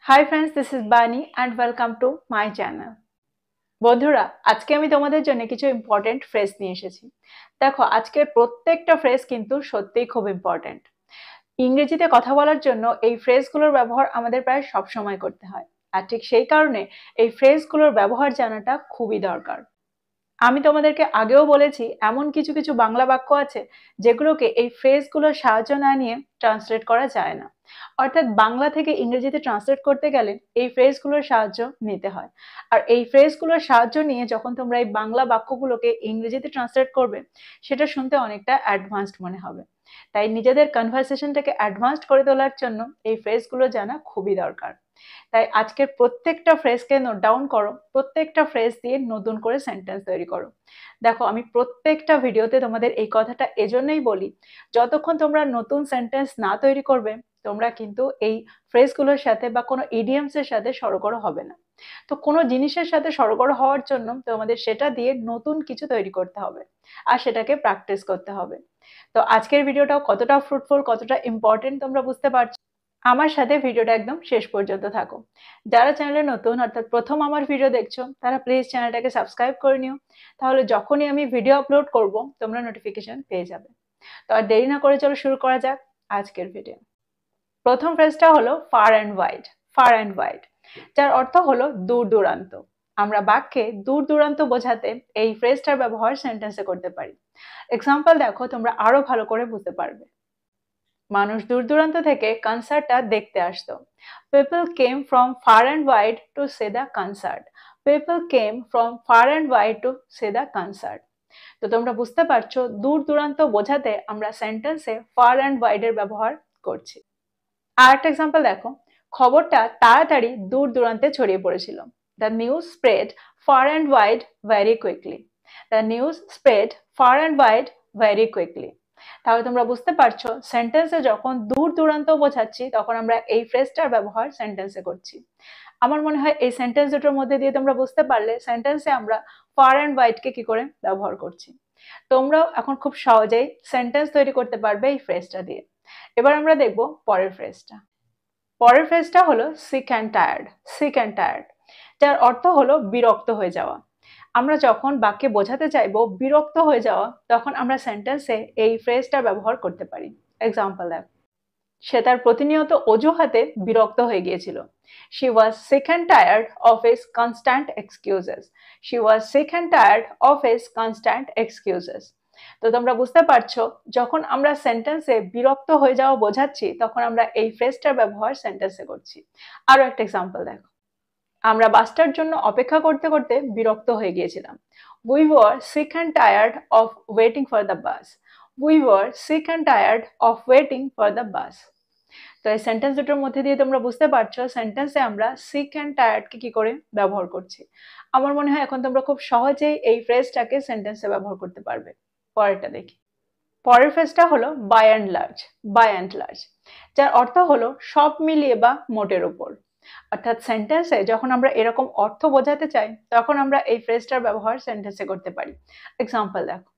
Hi friends, this is বানি and welcome to my channel. বন্ধুরা, আজকে আমি তোমাদের জন্য কিছু ইম্পর্টেন্ট ফ্রেজ নিয়ে এসেছি। দেখো, আজকের প্রত্যেকটা ফ্রেজ কিন্তু সত্যিই খুব ইম্পর্টেন্ট। ইংরেজিতে কথা বলার জন্য এই ফ্রেজগুলোর ব্যবহার আমাদের প্রায় সব সময় করতে হয়। আর ঠিক সেই কারণে এই ফ্রেজগুলোর ব্যবহার জানাটা খুবই দরকার। আমি তোমাদেরকে আগেও বলেছি, এমন কিছু কিছু বাংলা বাক্য আছে যেগুলোকে এই ফ্রেজগুলোর সাহায্য না নিয়ে ট্রান্সলেট করা যায় না। অর্থাৎ বাংলা থেকে ইংরেজিতে ট্রান্সলেট করতে গেলে এই ফ্রেজগুলোর সাহায্য নিতে হয়। আর এই ফ্রেজগুলোর সাহায্য নিয়ে যখন তোমরা এই বাংলা বাক্যগুলোকে ইংরেজিতে ট্রান্সলেট করবে, সেটা শুনতে অনেকটা অ্যাডভান্সড মনে হবে। তাই নিজেদের কনভারসেশনটাকে অ্যাডভান্সড করে তোলার জন্য এই ফ্রেজগুলো জানা খুবই দরকার। তাই আজকের প্রত্যেকটা ফ্রেজকে নোট ডাউন করো, প্রত্যেকটা ফ্রেজ দিয়ে নতুন করে সেন্টেন্স তৈরি করো। দেখো, আমি প্রত্যেকটা ভিডিওতে তোমাদের এই কথাটা এজন্যই বলি, যতক্ষণ তোমরা নতুন সেন্টেন্স না তৈরি করবে, তোমরা কিন্তু এই ফ্রেজগুলোর সাথে বা কোনো ইডিয়ামসের সাথে সড়গড় হবে না। তো কোনো জিনিসের সাথে সড়গড় হওয়ার জন্য তোমাদের সেটা দিয়ে নতুন কিছু তৈরি করতে হবে, আর সেটাকে প্র্যাকটিস করতে হবে। তো আজকের ভিডিওটাও কতটা ফ্রুটফুল, কতটা ইম্পর্টেন্ট তোমরা বুঝতে পারছো। আমার সাথে ভিডিওটা একদম শেষ পর্যন্ত থাকো। যারা চ্যানেলে নতুন, অর্থাৎ প্রথম আমার ভিডিও দেখছো, তারা প্লিজ চ্যানেলটাকে সাবস্ক্রাইব করে নিও। তাহলে যখনই আমি ভিডিও আপলোড করব, তোমরা নোটিফিকেশন পেয়ে যাবে। তো আর দেরি না করে চলো শুরু করা যাক আজকের ভিডিও। প্রথম ফ্রেজটা হলো fur and wide. Fur and wide, যার অর্থ হলো দূর দূরান্ত। আমরা বাক্যে দূর দূরান্ত বোঝাতে এই ফ্রেজটার ব্যবহার সেন্টেন্সে করতে পারি। এক্সাম্পল দেখো, তোমরা আরো ভালো করে বুঝতে পারবে। মানুষ দূর দূরান্ত থেকে কনসার্টটা দেখতে আসতো। People came from fur and wide to say the concert. People came from fur and wide to say the concert. তো তোমরা বুঝতে পারছো, দূর দূরান্ত বোঝাতে আমরা সেন্টেন্সে ফার অ্যান্ড ওয়াইড এর ব্যবহার করছি। আর একটা এক্সাম্পল দেখো, খবরটা তাড়াতাড়ি দূর দূরান্তে ছড়িয়ে পড়েছিল। The news spread fur and wide very quickly. The news spread fur and wide very quickly. তাহলে তোমরা বুঝতে পারছো, সেন্টেন্সে যখন দূর দূরান্ত বোঝাচ্ছি, তখন আমরা এই ফ্রেজটার ব্যবহার সেন্টেন্সে করছি। আমার মনে হয় এই সেন্টেন্স দুটোর মধ্যে দিয়ে তোমরা বুঝতে পারলে সেন্টেন্সে আমরা ফার অ্যান্ড ওয়াইডকে কি করে ব্যবহার করছি। তোমরাও এখন খুব সহজেই সেন্টেন্স তৈরি করতে পারবে এই ফ্রেজটা দিয়ে। এবার আমরা দেখব পরের ফ্রেজটা। পরের ফ্রেজটা হলো sick and tired. Sick and tired, যার অর্থ হলো বিরক্ত হয়ে যাওয়া। আমরা যখন বাক্যে বোঝাতে চাইবো বিরক্ত হয়ে যাওয়া, তখন আমরা সেন্টেন্সে এই ফ্রেজটার ব্যবহার করতে পারি। এক্সাম্পল দেখ, সে তার প্রতিনিয়ত অজুহাতে বিরক্ত হয়ে গিয়েছিল। She was sick and tired of his constant excuses. She was sick and tired of his constant excuses. তো তোমরা বুঝতে পারছো, যখন আমরা সেন্টেন্সে বিরক্ত হয়ে যাওয়া বোঝাচ্ছি, তখন আমরা এই ফ্রেজটার ব্যবহার সেন্টেন্সে করছি। আরো একটা এক্সাম্পল দেখো, আমরা বাসটার জন্য অপেক্ষা করতে করতে বিরক্ত হয়ে গিয়েছিলাম। We were sick and tired of waiting for the bus. We were sick and tired of waiting for the bus. তো এই সেন্টেন্স দুটোর মধ্যে দিয়ে তোমরা বুঝতে পারছো সেন্টেন্সে আমরা সিক অ্যান্ড টায়ার্ডকে কি করে ব্যবহার করছি। আমার মনে হয় এখন তোমরা খুব সহজেই এই ফ্রেজটাকে সেন্টেন্সে ব্যবহার করতে পারবে। পরেরটা দেখি। পরের ফ্রেজটা হলো by and large. By and large, যার অর্থ হলো সব মিলিয়ে বা মোটের উপর। অর্থাৎ সেন্টেন্সে যখন আমরা এরকম অর্থ বোঝাতে চাই, তখন আমরা এই ফ্রেজটার ব্যবহার সেন্টেন্সে করতে পারি। এক্সাম্পল দেখো,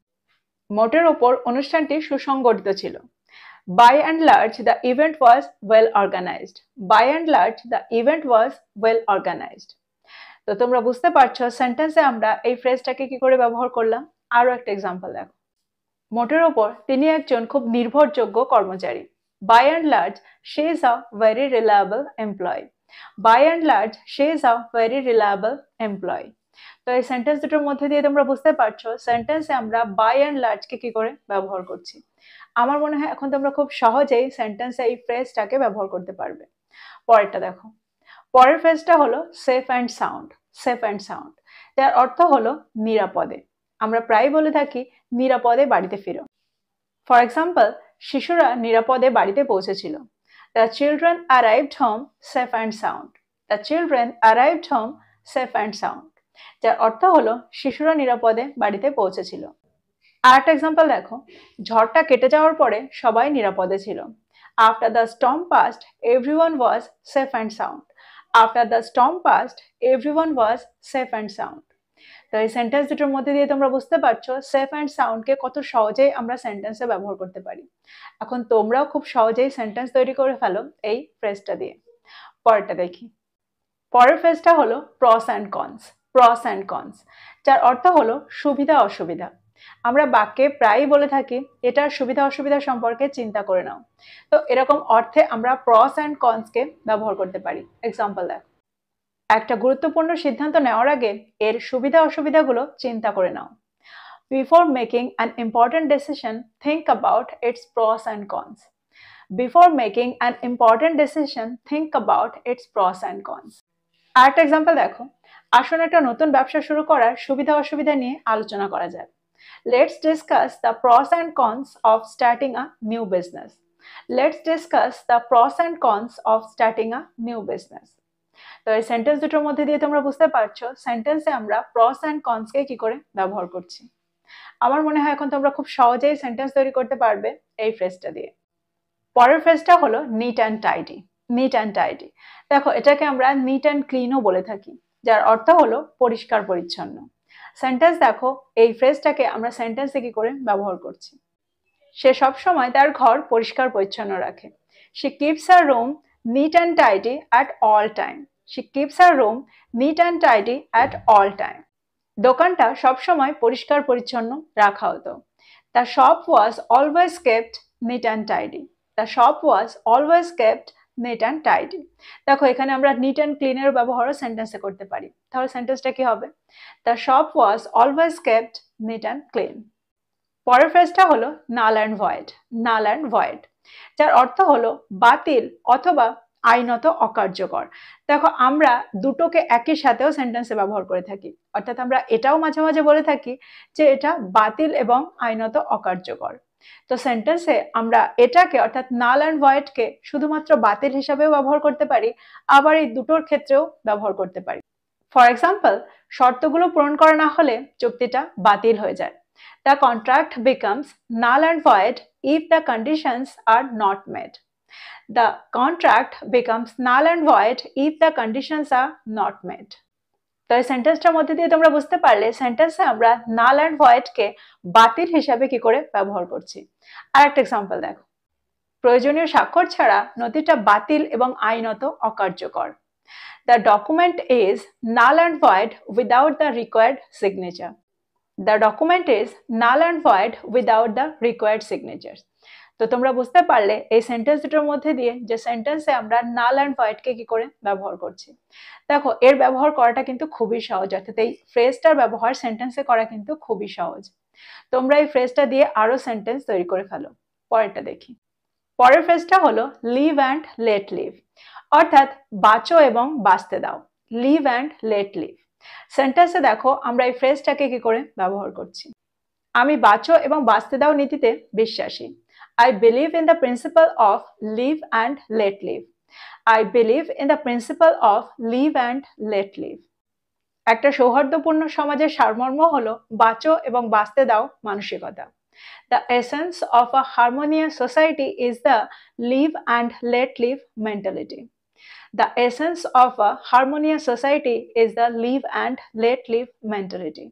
মোটের ওপর অনুষ্ঠানটি সুসংগঠিত ছিল। By and large, the event was well organized. By and large, the event was well organized. তো তোমরা বুঝতে পারছো সেন্টেন্সে আমরা এই ফ্রেজটাকে কি করে ব্যবহার করলাম। আরো একটা এক্সাম্পল দেখো, মোটের ওপর তিনি একজন খুব নির্ভরযোগ্য কর্মচারী। By and large, she is a very reliable employee. By and large, she is a very reliable employee. তো এই সেন্টেন্স দুটোর মধ্যে দিয়ে তোমরা বুঝতে পারছো সেন্টেন্সে আমরা বাই অ্যান্ড লার্জকে কি করে ব্যবহার করছি। আমার মনে হয় এখন তোমরা খুব সহজেই সেন্টেন্সে এই ফ্রেজটাকে ব্যবহার করতে পারবে। পরেরটা দেখো। পরের ফ্রেজটা হলো safe and sound. Safe and sound, যার অর্থ হলো নিরাপদে। আমরা প্রায় বলে থাকি নিরাপদে বাড়িতে ফিরো। ফর এক্সাম্পল, শিশুরা নিরাপদে বাড়িতে পৌঁছেছিল। The children arrived home safe and sound. The children arrived home safe and sound, যার অর্থ হলো শিশুরা নিরাপদে বাড়িতে পৌঁছেছিল। আর একটা এক্সাম্পল দেখো, ঝড়টা কেটে যাওয়ার পরে সবাই নিরাপদে ছিল। After the storm past everyone was safe and sound. After the storm past everyone was safe and sound. তো এই সেন্টেন্স দুটোর মধ্যে দিয়ে তোমরা বুঝতে পারছো সেফ অ্যান্ড সাউন্ডকে কত সহজেই আমরা সেন্টেন্সে ব্যবহার করতে পারি। এখন তোমরাও খুব সহজেই সেন্টেন্স তৈরি করে ফেলো এই ফ্রেজটা দিয়ে। পরেরটা দেখি। পরের ফ্রেজটা হলো প্রস and cons. Pros and cons, যার অর্থ হলো সুবিধা অসুবিধা। আমরা বাক্যে প্রায়ই বলে থাকি এটার সুবিধা অসুবিধা সম্পর্কে চিন্তা করে নাও। তো এরকম অর্থে আমরা প্রস অ্যান্ড কনসকে ব্যবহার করতে পারি। এক্সাম্পল দেখো, একটা গুরুত্বপূর্ণ সিদ্ধান্ত নেওয়ার আগে এর সুবিধা অসুবিধাগুলো চিন্তা করে নাও। Before making an important decision, think about its pros and cons. Before making an important decision, think about its pros and cons. আরেকটা এক্সাম্পল দেখো, আসুন একটা নতুন ব্যবসা শুরু করার সুবিধা অসুবিধা নিয়ে আলোচনা করা যায়। Let's discuss the pros and cons of starting a new business. Let's discuss the pros and cons of starting a new business. তো এই সেন্টেন্স দুটোর মধ্যে দিয়ে তোমরা বুঝতে পারছো সেন্টেন্সে আমরা প্রস অ্যান্ড কনসকে কি করে ব্যবহার করছি। আমার মনে হয় এখন তোমরা খুব সহজেই সেন্টেন্স তৈরি করতে পারবে এই ফ্রেজটা দিয়ে। পরের ফ্রেজটা হলো neat and tidy. Neat and tidy, দেখো এটাকে আমরা নিট অ্যান্ড ক্লিনও বলে থাকি, যার অর্থ হলো পরিষ্কার পরিচ্ছন্ন। সেন্টেন্স দেখো, এই ফ্রেজটাকে আমরা সেন্টেন্সে কি করে ব্যবহার করছি। সে সব সময় তার ঘর পরিষ্কার পরিচ্ছন্ন রাখে। She keeps her room neat and tidy at all time. She keeps her room neat and tidy at all time. দোকানটা সবসময় পরিষ্কার পরিচ্ছন্ন রাখা হতো। The shop was always kept neat and tidy. The shop was always kept neat and tidy. দেখো এখানে আমরা neat and ক্লিনের ব্যবহারও সেন্টেন্সে করতে পারি। তাহলে সেন্টেন্সটা কি হবে? The shop was always kept neat and clean. পরের ফ্রেজটা হলো null and void. Null and void, যার অর্থ হলো বাতিল অথবা আইনত অকার্যকর। দেখো আমরা দুটোকে একই সাথেও সেন্টেন্সে ব্যবহার করে থাকি, অর্থাৎ আমরা এটাও মাঝে মাঝে বলে থাকি যে এটা বাতিল এবং আইনত অকার্যকর। তো সেন্টেন্সে আমরা এটাকে অর্থাৎ নাল অ্যান্ড ভয়েডকে শুধুমাত্র বাতিল হিসাবেও ব্যবহার করতে পারি, আবার এই দুটোর ক্ষেত্রেও ব্যবহার করতে পারি। ফর এক্সাম্পল, শর্তগুলো পূরণ করা না হলে চুক্তিটা বাতিল হয়ে যায়। The contract becomes null and void if the conditions are not met. The contract becomes null and void if the conditions are not met. তো এই সেন্টেন্সটার মধ্যে দিয়ে তোমরা বুঝতে পারলে সেন্টেন্সে আমরা নাল অ্যান্ড ভয়েডকে বাতিল হিসাবে কি করে ব্যবহার করছি। আর একটা এক্সাম্পল দেখো, প্রয়োজনীয় স্বাক্ষর ছাড়া নথিটা বাতিল এবং আইনত অকার্যকর। The document is null and void without the required signature. The document is null and void without the required signatures. তো তোমরা বুঝতে পারলে এই সেন্টেন্স দুটোর মধ্যে দিয়ে যে সেন্টেন্সে আমরা নাল অ্যান্ড ভয়েডকে কি করে ব্যবহার করছি। দেখো এর ব্যবহার করাটা কিন্তু খুবই সহজ, অর্থাৎ এই ফ্রেজটার ব্যবহার সেন্টেন্সে করা কিন্তু খুবই সহজ। তোমরা এই ফ্রেজটা দিয়ে আরো সেন্টেন্স তৈরি করে ফেলো। পরেরটা দেখি। পরের ফ্রেজটা হলো লিভ অ্যান্ড লেট লিভ, অর্থাৎ বাঁচো এবং বাঁচতে দাও। Live and let live. সেন্টেন্সে দেখো আমরা এই ফ্রেজটাকে কি করে ব্যবহার করছি। আমি বাঁচো এবং বাঁচতে দাও নীতিতে বিশ্বাসী। I believe in the principle of live and let live. I believe in the principle of live and let live. একটা সৌহার্দ্যপূর্ণ সমাজের সারমর্ম হলো বাঁচো এবং বাঁচতে দাও মানসিকতা। The essence of a harmonious society is the live and let live mentality. The essence of a harmonious society is the live and let live mentality.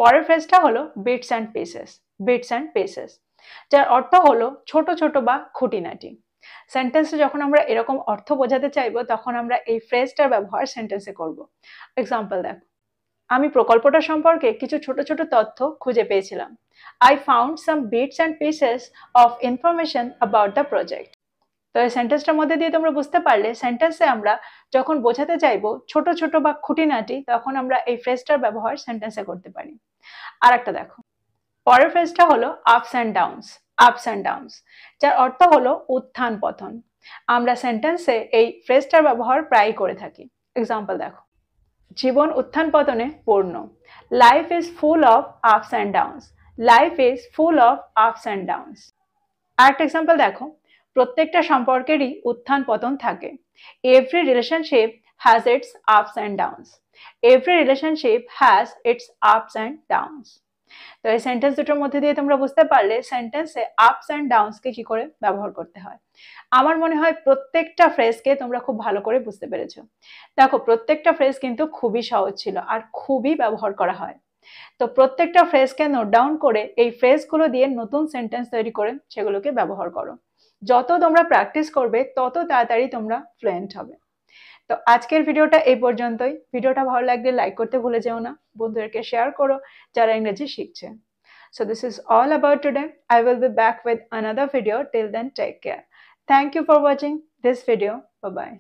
পরের ফ্রেজটা হলো bits and pieces. Bits and pieces, যার অর্থ হলো ছোট ছোট বা খুঁটিনাটি। সেন্টেন্সে যখন আমরা এরকম অর্থ বোঝাতে চাইবো তখন আমরা এই ফ্রেজটার ব্যবহার সেন্টেন্সে করব। এক্সাম্পল দেখো, আমি প্রকল্পটা সম্পর্কে কিছু ছোট ছোট তথ্য খুঁজে পেয়েছিলাম। I found some bits and pieces of information about the project. তো এই সেন্টেন্সটার মধ্যে দিয়ে তোমরা বুঝতে পারলে সেন্টেন্সে আমরা যখন বোঝাতে চাইবো ছোট ছোট বা খুঁটিনাটি তখন আমরা এই ফ্রেজটার ব্যবহার সেন্টেন্সে করতে পারি। আর একটা দেখো, পরের ফ্রেজটা হলো আপস অ্যান্ড ডাউনস। আপস অ্যান্ড ডাউনস, যার অর্থ হলো উত্থান পতন। আমরা সেন্টেন্সে এই ফ্রেজটার ব্যবহার প্রায় করে থাকি। এক্সাম্পল দেখো, জীবন উত্থান পতনে পূর্ণ। Life is full of ups and downs. Life is full of ups and downs. আর একটা এক্সাম্পল দেখো, প্রত্যেকটা সম্পর্কেরই উত্থান পতন থাকে। Every relationship has its ups and downs. Every relationship has its ups and downs. তো এই সেন্টেন্স দুটোর মধ্যে দিয়ে তোমরা বুঝতে পারলে সেন্টেন্সে আপস অ্যান্ড ডাউনসকে কি করে ব্যবহার করতে হয়। আমার মনে হয় প্রত্যেকটা ফ্রেজকে তোমরা খুব ভালো করে বুঝতে পেরেছো। দেখো প্রত্যেকটা ফ্রেজ কিন্তু খুবই সহজ ছিল আর খুবই ব্যবহার করা হয়। তো প্রত্যেকটা ফ্রেজকে নোট ডাউন করে এই ফ্রেজগুলো দিয়ে নতুন সেন্টেন্স তৈরি করে সেগুলোকে ব্যবহার করো। যত তোমরা প্র্যাকটিস করবে তত তাড়াতাড়ি তোমরা ফ্লুয়েন্ট হবে। তো আজকের ভিডিওটা এই পর্যন্তই। ভিডিওটা ভালো লাগলে লাইক করতে ভুলে যেও না, বন্ধুদেরকে শেয়ার করো যারা ইংরেজি শিখছে। So this is all about today. I will be back with another video. Till then, take care. Thank you for watching this video. Bye bye.